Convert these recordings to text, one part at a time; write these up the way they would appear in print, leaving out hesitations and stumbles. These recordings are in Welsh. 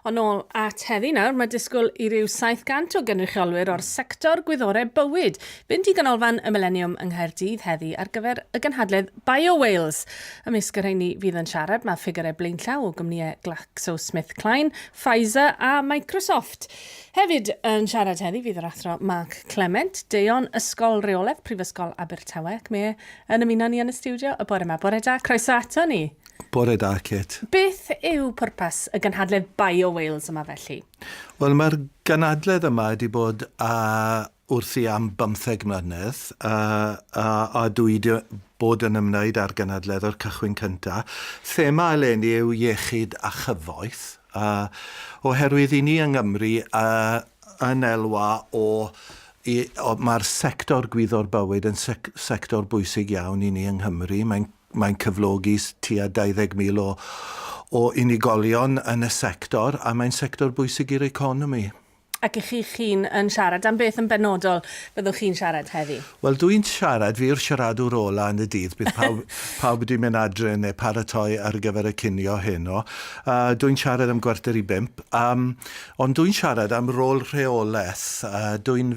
Ond nôl at heddi nawr, mae disgwyl i ryw 700 o gynrychiolwyr o'r sector gwyddorau bywyd. Fynd i ganolfan y Millennium yng Nghaerdydd heddi ar gyfer y gynhadledd BioWales. Ymysg yr rheini fydd yn siarad, mae ffigurau blaenllaw o gwmnïau GlaxoSmithKline, Pfizer a Microsoft. Hefyd yn siarad heddi fydd yr athro Mark Clement, deion Ysgol Reolaeth, Prifysgol Abertawe, ac mi yn ymuno ni yn y stiwdio y bore yma. Bore da, croeso ato ni. Bore da, Kate. Beth yw pwrpas y gynhadledd BioWales yma felly? Wel, mae'r gynhadledd yma wedi bod wrthi am 15 mlynedd a dwi wedi bod yn ymwneud â'r gynhadledd o'r cychwyn cyntaf. Thema eleni yw iechyd a chyfoeth, oherwydd i ni yng Nghymru yn elwa mae'r sector gwyddor bywyd yn sector bwysig iawn i ni yng Nghymru. Mae'n cyflogi tua 20,000 o unigolion yn y sector, a mae'n sector bwysig i'r economi. Ac chi'n yn siarad am beth yn benodol byddwch chi'n siarad heddi? Wel, dwi'n siarad, fi yw'r siaradwr ola yn y dydd, bydd pawb wedi mynd adre neu paratoi ar gyfer y cinio heno. Dwi'n siarad am 4:45, ond dwi'n siarad am rôl rheolaeth. Dwi'n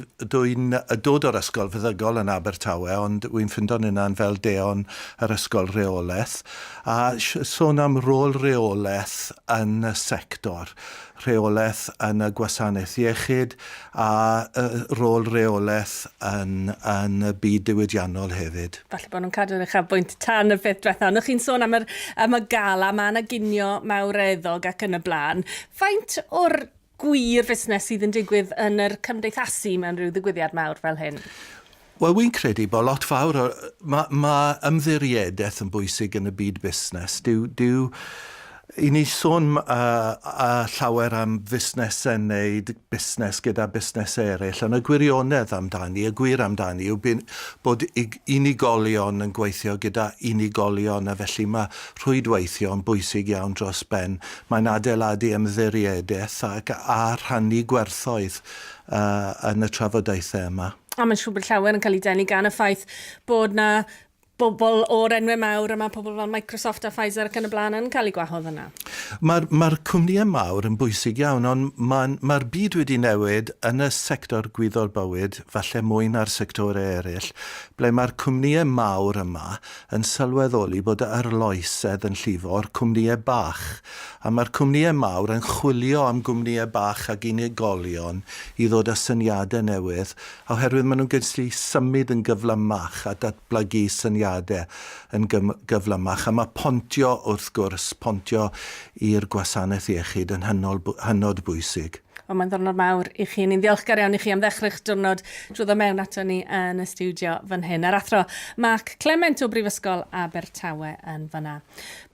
dod o'r ysgol feddygol yn Abertawe, ond dwi'n ffindo'n yna'n fel deon yr ysgol reolaeth. A sôn am rôl reolaeth yn y sector. Rheolaeth yn y gwasanaeth iechyd a rôl reolaeth yn y byd diwydiannol hefyd. Falle bod nhw'n cadw'r uchafbwynt tan y peth diwethaf. Nwch chi'n sôn am y gala, mae yna ginio mawreddog ac yn y blaen. Faint o'r gwir fusnes sydd yn digwydd yn yr cymdeithasu mewn rhyw ddigwyddiad mawr fel hyn? Wel, wy'n credu bod lot fawr mae ymddiriedeth yn bwysig yn y byd busnes. I ni sôn llawer am fusnesau wneud busnes gyda busnesau eraill, ond y gwirionedd amdani, y gwir amdani yw bod unigolion yn gweithio gyda unigolion, a felly mae rhwydweithio yn bwysig iawn dros ben. Mae'n adeiladu ymddiriedeth a rhannu gwerthoedd yn y trafodaethau yma. A mae'n siŵr bod llawer yn cael ei denu gan y ffaith bod na bobl o'r enwau mawr yma, pobl fel Microsoft a Pfizer ac yn y blaen yn cael ei gwahodd yna. Mae'r cwmnïau mawr yn bwysig iawn, ond mae'r byd wedi newid yn y sector gwyddor bywyd, falle mwy na'r sectorau eraill, ble mae'r cwmnïau mawr yma yn sylweddoli bod yr arloesedd yn llifo o'r cwmnïau bach. A mae'r cwmnïau mawr yn chwilio am gwmnïau bach ac unigolion i ddod â syniadau newydd, oherwydd maen nhw'n gallu symud yn gyflymach a datblygu syniadau yn gyflymach. A mae pontio, wrth gwrs, pontio i'r gwasanaeth iechyd yn hynod bwysig. Ond mae'n ddwrnod mawr i chi. Ni'n ddiolchgar iawn i chi am ddechrau'ch diwrnod drwy ddod mewn ato ni yn y stiwdio fan hyn. Yr athro Mark Clement o Brifysgol Abertawe yn fanna.